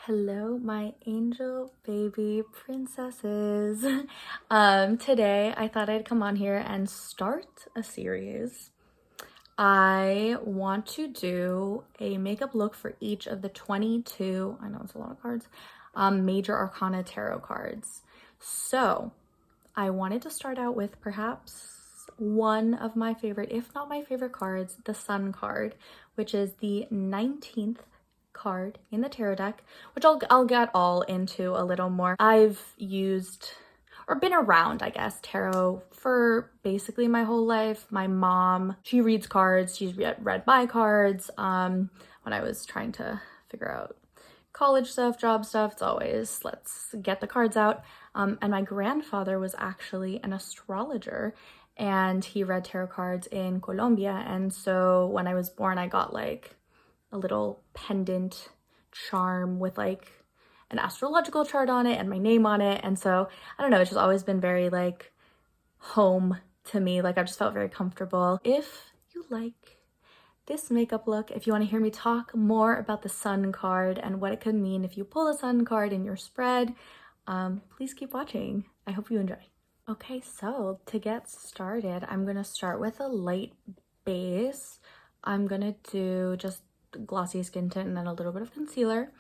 Hello, my angel baby princesses. Today I thought I'd come on here and start a series. I want to do a makeup look for each of the 22, I know it's a lot of cards, major arcana tarot cards. So I wanted to start out with perhaps one of my favorite, if not my favorite cards, the Sun card, which is the 19th card in the tarot deck, which I'll get all into a little more. I've used or been around, I guess, tarot for basically my whole life. My mom, she reads cards. She's read my cards when I was trying to figure out college stuff, job stuff. It's always, let's get the cards out. And my grandfather was actually an astrologer and he read tarot cards in Colombia. And so when I was born, I got like a little pendant charm with like an astrological chart on it and my name on it. And so I don't know, it's just always been very like home to me. Like I've just felt very comfortable. If you like this makeup look, if you want to hear me talk more about the Sun card and what it could mean if you pull a Sun card in your spread, please keep watching. I hope you enjoy. Okay, so to get started, I'm gonna start with a light base. I'm gonna do just Glossier skin tint and then a little bit of concealer.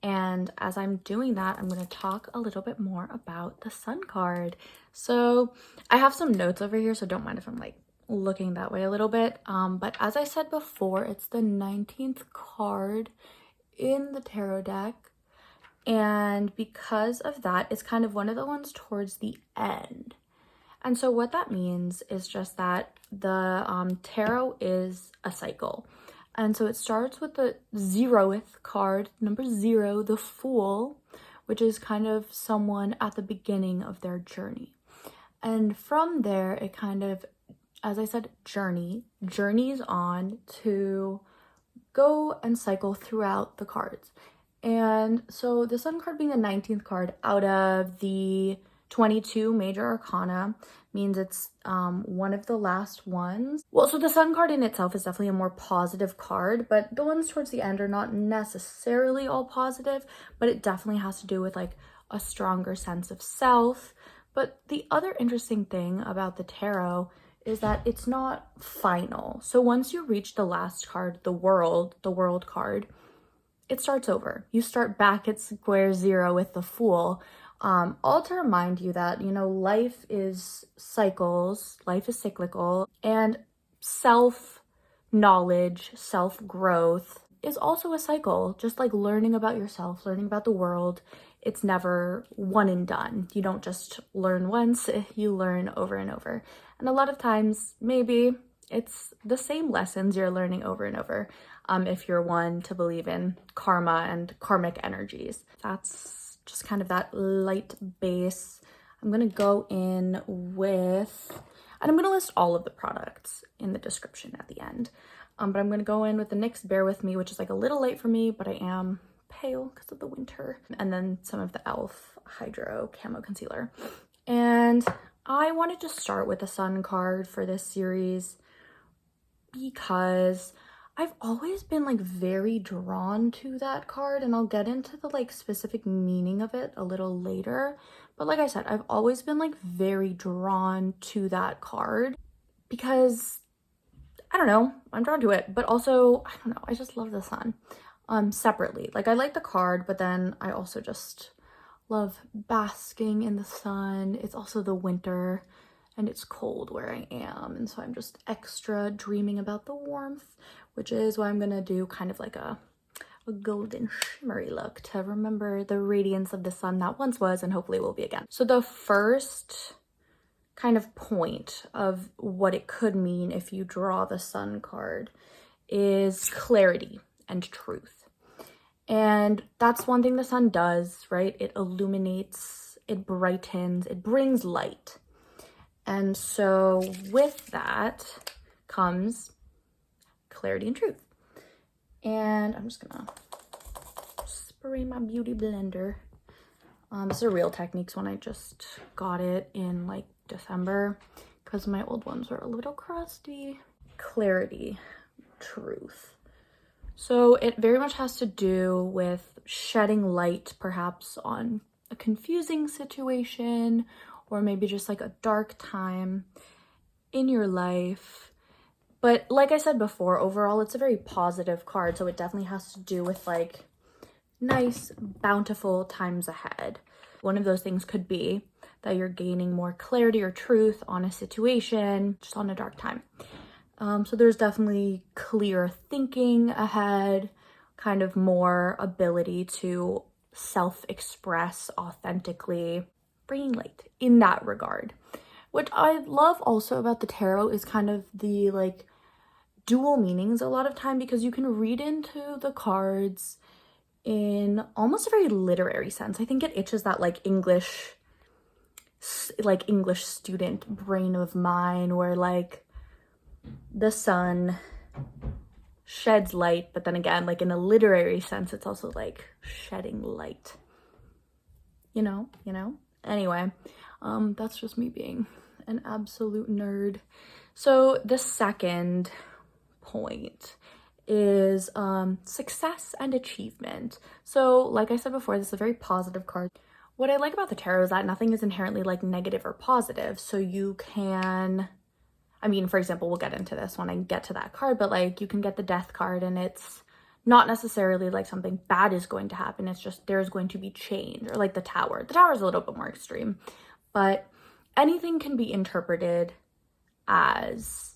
And as I'm doing that, I'm going to talk a little bit more about the Sun card. So I have some notes over here, so don't mind if I'm like looking that way a little bit. But as I said before, it's the 19th card in the tarot deck. And because of that, it's kind of one of the ones towards the end. And so what that means is just that the tarot is a cycle. And so it starts with the 0th card, number 0, the Fool, which is kind of someone at the beginning of their journey. And from there, it kind of, as I said, journeys on to go and cycle throughout the cards. And so the Sun card being the 19th card out of the 22 major arcana means it's one of the last ones. Well, so the Sun card in itself is definitely a more positive card, but the ones towards the end are not necessarily all positive, but it definitely has to do with like a stronger sense of self. But the other interesting thing about the tarot is that it's not final. So once you reach the last card, the world card, it starts over. You start back at square 0 with the Fool. All to remind you that, you know, life is cycles, life is cyclical, and self-knowledge, self-growth is also a cycle. Just like learning about yourself, learning about the world, it's never one and done. You don't just learn once, you learn over and over. And a lot of times, maybe it's the same lessons you're learning over and over, if you're one to believe in karma and karmic energies. That's just kind of that light base. I'm gonna go in with, and I'm gonna list all of the products in the description at the end. But I'm gonna go in with the NYX Bear With Me, which is like a little light for me, but I am pale because of the winter. And then some of the e.l.f. Hydro Camo Concealer. And I wanted to start with the Sun card for this series because I've always been like very drawn to that card, and I'll get into the like specific meaning of it a little later. But like I said, I've always been like very drawn to that card because I don't know, I'm drawn to it, but also I don't know, I just love the Sun separately. Like I like the card, but then I also just love basking in the sun. It's also the winter and it's cold where I am, and so I'm just extra dreaming about the warmth, which is why I'm gonna do kind of like a golden shimmery look to remember the radiance of the sun that once was and hopefully will be again. So the first kind of point of what it could mean if you draw the Sun card is clarity and truth. And that's one thing the Sun does, right? It illuminates, it brightens, it brings light. And so with that comes clarity and truth. And I'm just gonna spray my beauty blender. This is a Real Techniques one. I just got it in like December because my old ones were a little crusty. Clarity, truth. So it very much has to do with shedding light perhaps on a confusing situation, or maybe just like a dark time in your life. But like I said before, overall it's a very positive card, so it definitely has to do with like nice, bountiful times ahead. One of those things could be that you're gaining more clarity or truth on a situation, just on a dark time. So there's definitely clear thinking ahead, kind of more ability to self-express authentically, bringing light in that regard. What I love also about the tarot is kind of the like dual meanings a lot of time, because you can read into the cards in almost a very literary sense. I think it itches that like English student brain of mine, where like the sun sheds light, but then again, like in a literary sense, it's also like shedding light, you know? Anyway, that's just me being an absolute nerd. So the second point is success and achievement. So like I said before, this is a very positive card. What I like about the tarot is that nothing is inherently like negative or positive. So you can, I mean, for example, we'll get into this when I get to that card, but like you can get the death card and it's not necessarily like something bad is going to happen. It's just there's going to be change. Or like the tower. The tower is a little bit more extreme, but anything can be interpreted as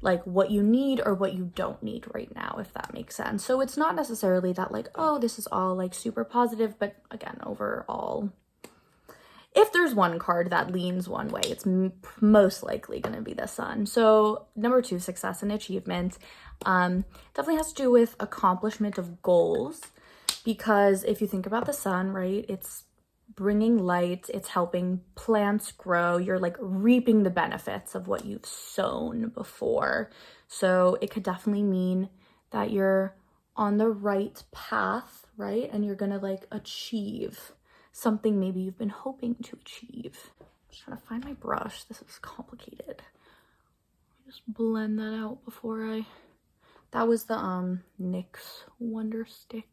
like what you need or what you don't need right now, if that makes sense. So it's not necessarily that like, oh, this is all like super positive, but again, overall, if there's one card that leans one way, it's most likely going to be the sun. So number 2, success and achievement, definitely has to do with accomplishment of goals, because if you think about the sun, right, it's bringing light, it's helping plants grow, you're like reaping the benefits of what you've sown before. So it could definitely mean that you're on the right path, right? And you're gonna like achieve something maybe you've been hoping to achieve. I'm just trying to find my brush. This is complicated. Just blend that out before that was the NYX wonderstick.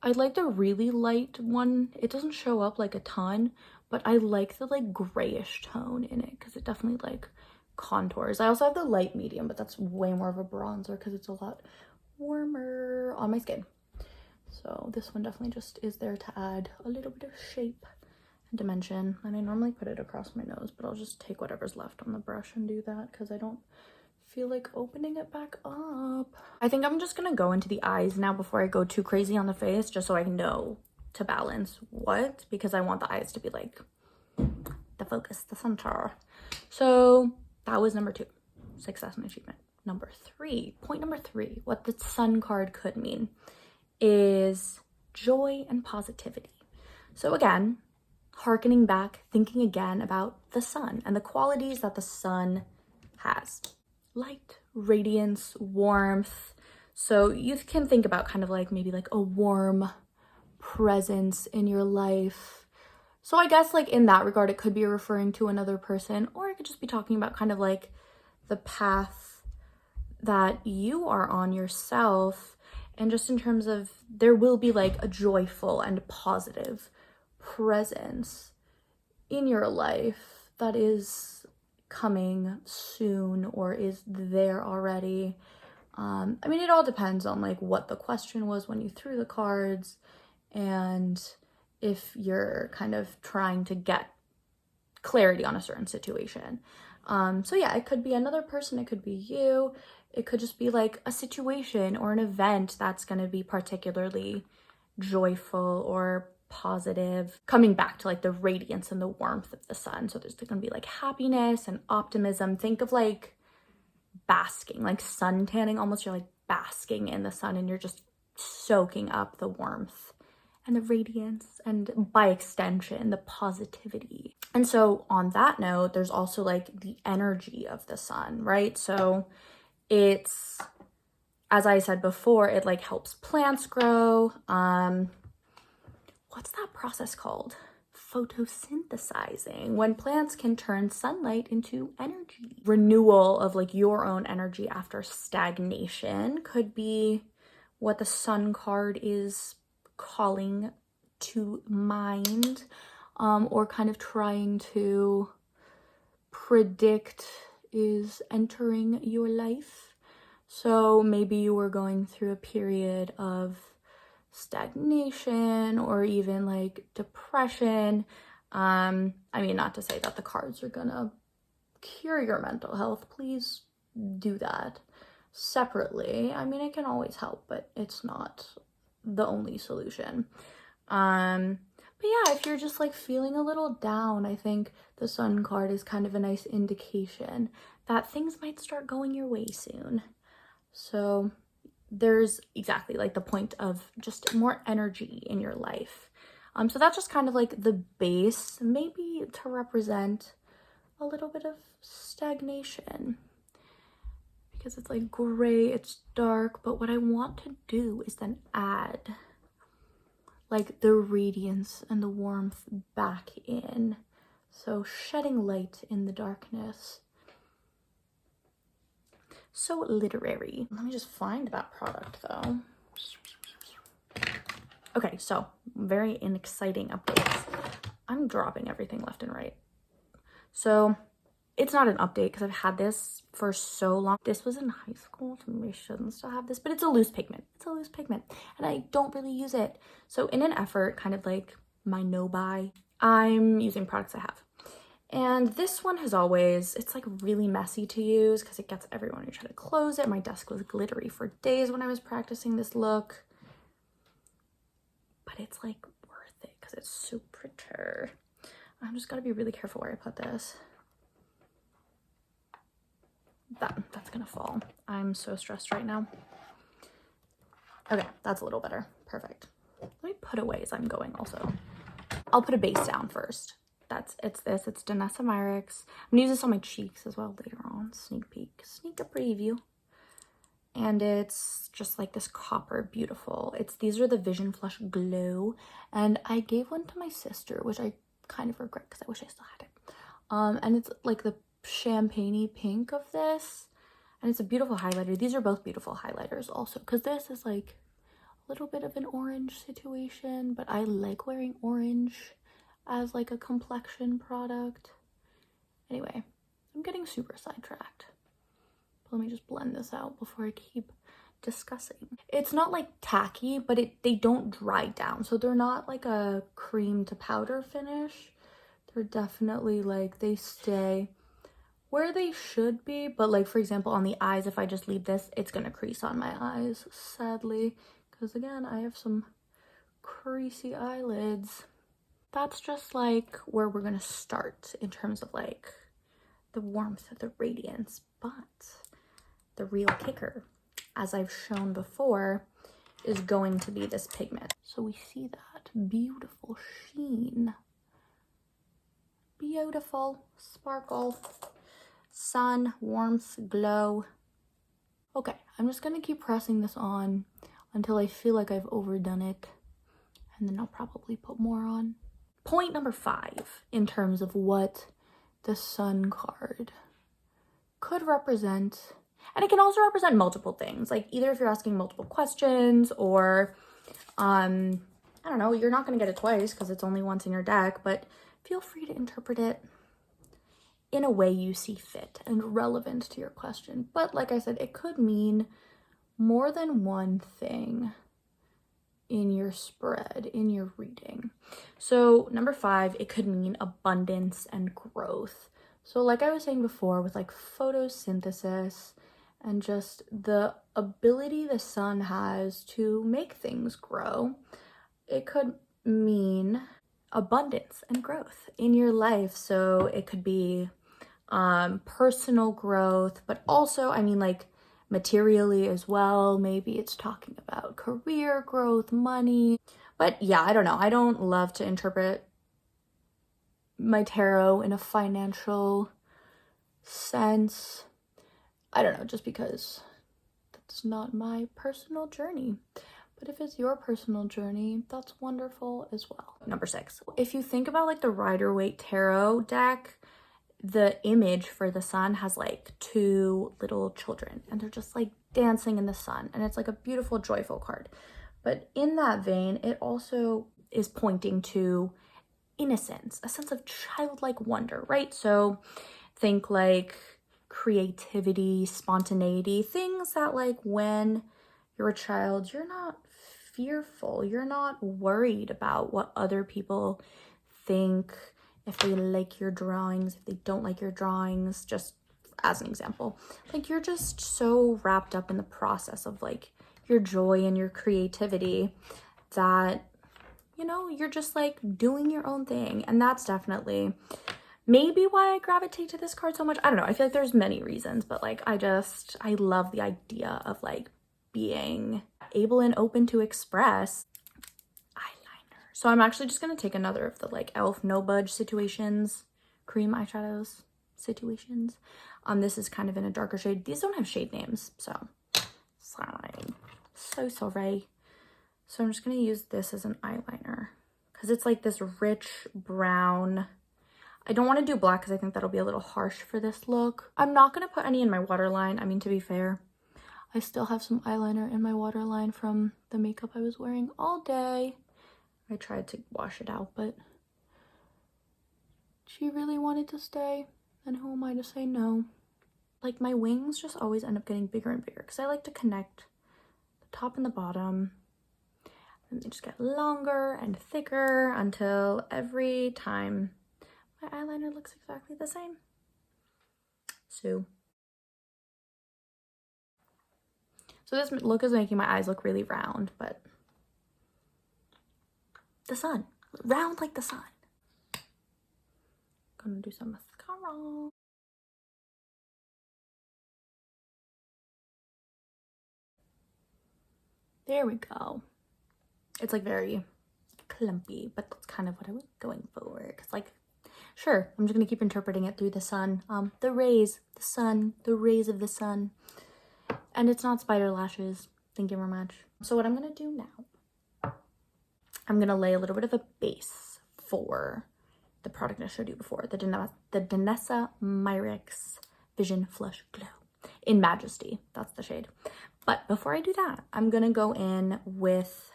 I like the really light one. It doesn't show up like a ton, but I like the like grayish tone in it because it definitely like contours. I also have the light medium, but that's way more of a bronzer because it's a lot warmer on my skin. So this one definitely just is there to add a little bit of shape and dimension. And I normally put it across my nose, but I'll just take whatever's left on the brush and do that because I don't feel like opening it back up. I think I'm just gonna go into the eyes now before I go too crazy on the face, just so I know to balance what, because I want the eyes to be like the focus, the center. So that was number 2, success and achievement. Number 3, point number 3, what the sun card could mean is joy and positivity. So again, hearkening back, thinking again about the sun and the qualities that the sun has. Light, radiance, warmth. So you can think about kind of like maybe like a warm presence in your life. So I guess like in that regard, it could be referring to another person, or it could just be talking about kind of like the path that you are on yourself. And just in terms of there will be like a joyful and positive presence in your life that is coming soon or is there already. I mean, it all depends on like what the question was when you threw the cards and if you're kind of trying to get clarity on a certain situation. So yeah, it could be another person, it could be you, it could just be like a situation or an event that's going to be particularly joyful or positive, coming back to like the radiance and the warmth of the sun. So there's going to be like happiness and optimism. Think of like basking, like sun tanning almost. You're like basking in the sun and you're just soaking up the warmth and the radiance and by extension the positivity. And so on that note, there's also like the energy of the sun, right? So it's, as I said before, it like helps plants grow. What's that process called? Photosynthesizing, when plants can turn sunlight into energy. Renewal of like your own energy after stagnation could be what the Sun card is calling to mind, or kind of trying to predict is entering your life. So maybe you were going through a period of stagnation or even like depression. I mean, not to say that the cards are gonna cure your mental health. Please do that separately. I mean, it can always help, but it's not the only solution. But yeah, if you're just like feeling a little down, I think the Sun card is kind of a nice indication that things might start going your way soon. So there's exactly like the point of just more energy in your life. So that's just kind of like the base, maybe to represent a little bit of stagnation, because it's like gray, it's dark, but what I want to do is then add like the radiance and the warmth back in. So shedding light in the darkness. So literary. Let me just find that product though. Okay, so very exciting updates. I'm dropping everything left and right. So it's not an update because I've had this for so long. This was in high school, so maybe I shouldn't still have this, but it's a loose pigment. It's a loose pigment and I don't really use it. So in an effort, kind of like my no-buy, I'm using products I have. And this one has always, it's like really messy to use because it gets everywhere when you try to close it. My desk was glittery for days when I was practicing this look. But it's like worth it because it's so pretty. I'm just gotta be really careful where I put this. That's gonna fall. I'm so stressed right now. Okay, that's a little better. Perfect. Let me put away as I'm going also. I'll put a base down first. It's Danessa myricks. I'm gonna use this on my cheeks as well later on. Sneak peek, sneak a preview. And it's just like this copper beautiful. These are the Vision Flush Glow. And I gave one to my sister, which I kind of regret because I wish I still had it. And it's like the champagne-y pink of this. And it's a beautiful highlighter. These are both beautiful highlighters also, because this is like a little bit of an orange situation, but I like wearing orange as like a complexion product. Anyway, I'm getting super sidetracked. Let me just blend this out before I keep discussing. It's not like tacky, but they don't dry down. So they're not like a cream to powder finish. They're definitely like, they stay where they should be. But like, for example, on the eyes, if I just leave this, it's gonna crease on my eyes, sadly. Because again, I have some creasy eyelids. That's just like where we're gonna start in terms of like the warmth, the radiance. But the real kicker, as I've shown before, is going to be this pigment. So we see that beautiful sheen. Beautiful sparkle, sun, warmth, glow. Okay, I'm just gonna keep pressing this on until I feel like I've overdone it, and then I'll probably put more on. Point number 5 in terms of what the Sun card could represent. And it can also represent multiple things, like either if you're asking multiple questions or, I don't know, you're not going to get it twice because it's only once in your deck, but feel free to interpret it in a way you see fit and relevant to your question. But like I said, it could mean more than one thing in your spread, in your reading. So number 5, it could mean abundance and growth. So like I was saying before, with like photosynthesis and just the ability the sun has to make things grow, it could mean abundance and growth in your life. So it could be personal growth, but also, I mean, like materially as well. Maybe it's talking about career growth, money. But yeah, I don't know. I don't love to interpret my tarot in a financial sense. I don't know, just because that's not my personal journey. But if it's your personal journey, that's wonderful as well. Number 6, if you think about like the Rider-Waite tarot deck, the image for the sun has like two little children and they're just like dancing in the sun, and it's like a beautiful, joyful card. But in that vein, it also is pointing to innocence, a sense of childlike wonder, right? So think like creativity, spontaneity, things that like when you're a child, you're not fearful, you're not worried about what other people think, if they like your drawings, if they don't like your drawings, just as an example. Like you're just so wrapped up in the process of like your joy and your creativity that, you know, you're just like doing your own thing. And that's definitely maybe why I gravitate to this card so much. I don't know. I feel like there's many reasons, but like I love the idea of like being able and open to express. Eyeliner. So I'm actually just going to take another of the like e.l.f. No Budge situations, cream eyeshadows situations. This is kind of in a darker shade. These don't have shade names, so sorry. So sorry. So I'm just going to use this as an eyeliner because it's like this rich brown. I don't want to do black because I think that'll be a little harsh for this look. I'm not going to put any in my waterline. I mean, to be fair, I still have some eyeliner in my waterline from the makeup I was wearing all day. I tried to wash it out, but she really wanted to stay, and who am I to say no? Like my wings just always end up getting bigger and bigger because I like to connect the top and the bottom, and they just get longer and thicker until every time my eyeliner looks exactly the same. So this look is making my eyes look really round, but the sun, round like the sun. Gonna do some mascara. There we go. It's like very clumpy, but that's kind of what I was going for. Cause like, sure, I'm just gonna keep interpreting it through the sun. The rays, the sun, the rays of the sun. And it's not spider lashes. Thank you very much. So what I'm gonna do now, I'm gonna lay a little bit of a base for the product I showed you before, the Danessa Myricks Vision Flush Glow in Majesty. That's the shade. But before I do that, I'm gonna go in with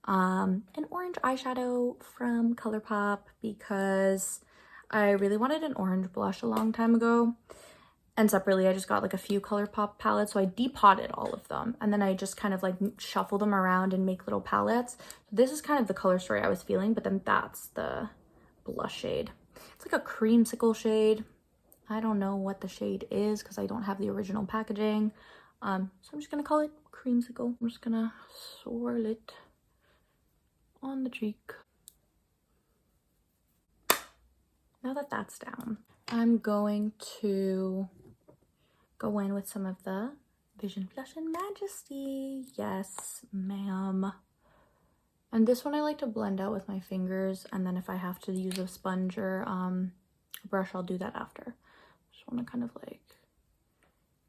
an orange eyeshadow from Colourpop because I really wanted an orange blush a long time ago. And separately, I just got like a few Colourpop palettes, so I depotted all of them. And then I just kind of like shuffle them around and make little palettes. This is kind of the color story I was feeling, but then that's the blush shade. It's like a creamsicle shade. I don't know what the shade is because I don't have the original packaging. So I'm just gonna call it creamsicle. I'm just gonna swirl it on the cheek. Now that that's down, I'm going to go in with some of the Vision Flush in Majesty. Yes, ma'am. And this one I like to blend out with my fingers, and then if I have to use a sponge or a brush, I'll do that after. Just want to kind of like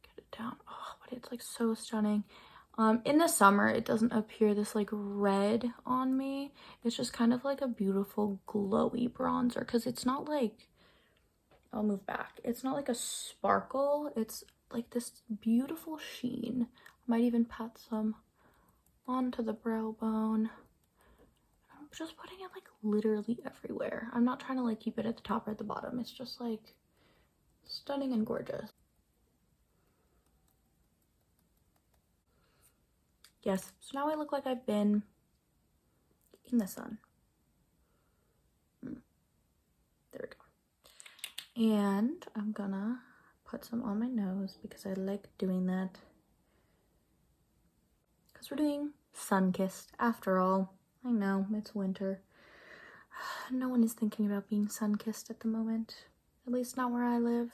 get it down. Oh, but it's like so stunning. In the summer, it doesn't appear this like red on me. It's just kind of like a beautiful glowy bronzer because it's not like, I'll move back. It's not like a sparkle. It's like this beautiful sheen. I might even pat some onto the brow bone. I'm just putting it like literally everywhere. I'm not trying to like keep it at the top or at the bottom. It's just like stunning and gorgeous. Yes, so now I look like I've been in the sun. There we go. And I'm gonna put some on my nose because I like doing that. Because we're doing sun-kissed after all. I know, it's winter. No one is thinking about being sun-kissed at the moment. At least not where I live.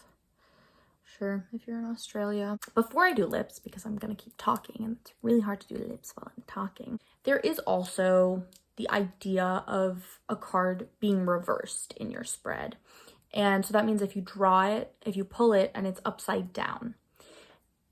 Sure, if you're in Australia. Before I do lips, because I'm gonna keep talking and it's really hard to do lips while I'm talking, there is also the idea of a card being reversed in your spread. And so that means if you draw it, if you pull it and it's upside down.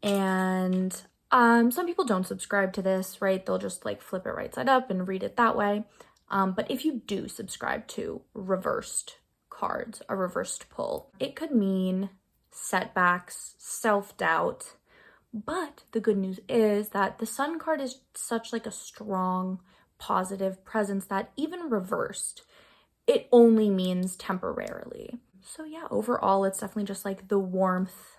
And some people don't subscribe to this, right? They'll just like flip it right side up and read it that way. But if you do subscribe to reversed cards, a reversed pull. It could mean setbacks, self-doubt, but the good news is that the Sun card is such like a strong, positive presence that even reversed, it only means temporarily. So yeah, overall, it's definitely just like the warmth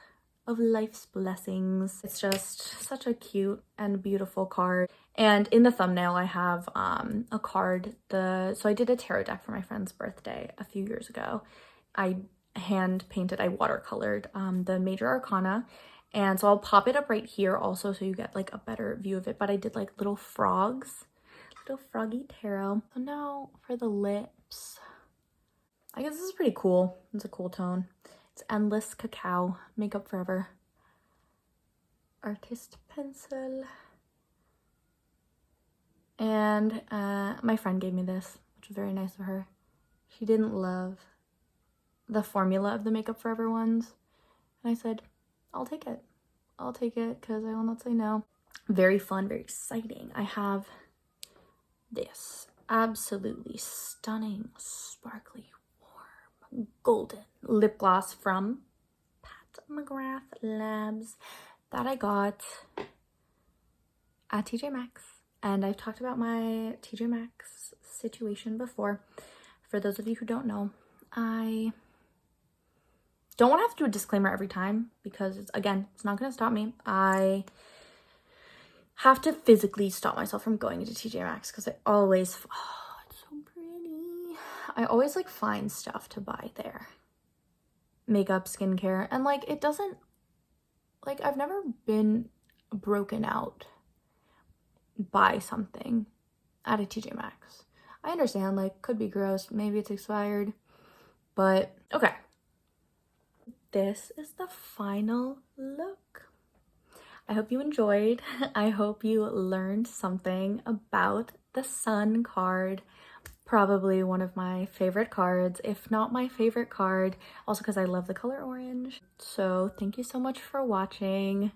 of life's blessings. It's just such a cute and beautiful card. And in the thumbnail, I have a card. So I did a tarot deck for my friend's birthday a few years ago. I hand painted, I watercolored the major arcana. And so I'll pop it up right here also so you get like a better view of it. But I did like little frogs, little froggy tarot. So now for the lips. I guess this is pretty cool. It's a cool tone. It's Endless Cacao, Makeup Forever. Artist pencil. And my friend gave me this, which was very nice of her. She didn't love the formula of the Makeup Forever ones. And I said, I'll take it. I'll take it because I will not say no. Very fun, very exciting. I have this absolutely stunning, sparkly, warm, golden lip gloss from McGrath Labs that I got at TJ Maxx. And I've talked about my TJ Maxx situation before. For those of you who don't know, I don't want to have to do a disclaimer every time because, again, it's not going to stop me. I have to physically stop myself from going into TJ Maxx because I always, oh, it's so pretty. I always like find stuff to buy there. Makeup, skincare, and like it doesn't, like I've never been broken out by something at a TJ Maxx. I understand, like, could be gross, maybe it's expired, but okay. This is the final look. I hope you enjoyed. I hope you learned something about the Sun card. Probably one of my favorite cards, if not my favorite card, also because I love the color orange. So thank you so much for watching.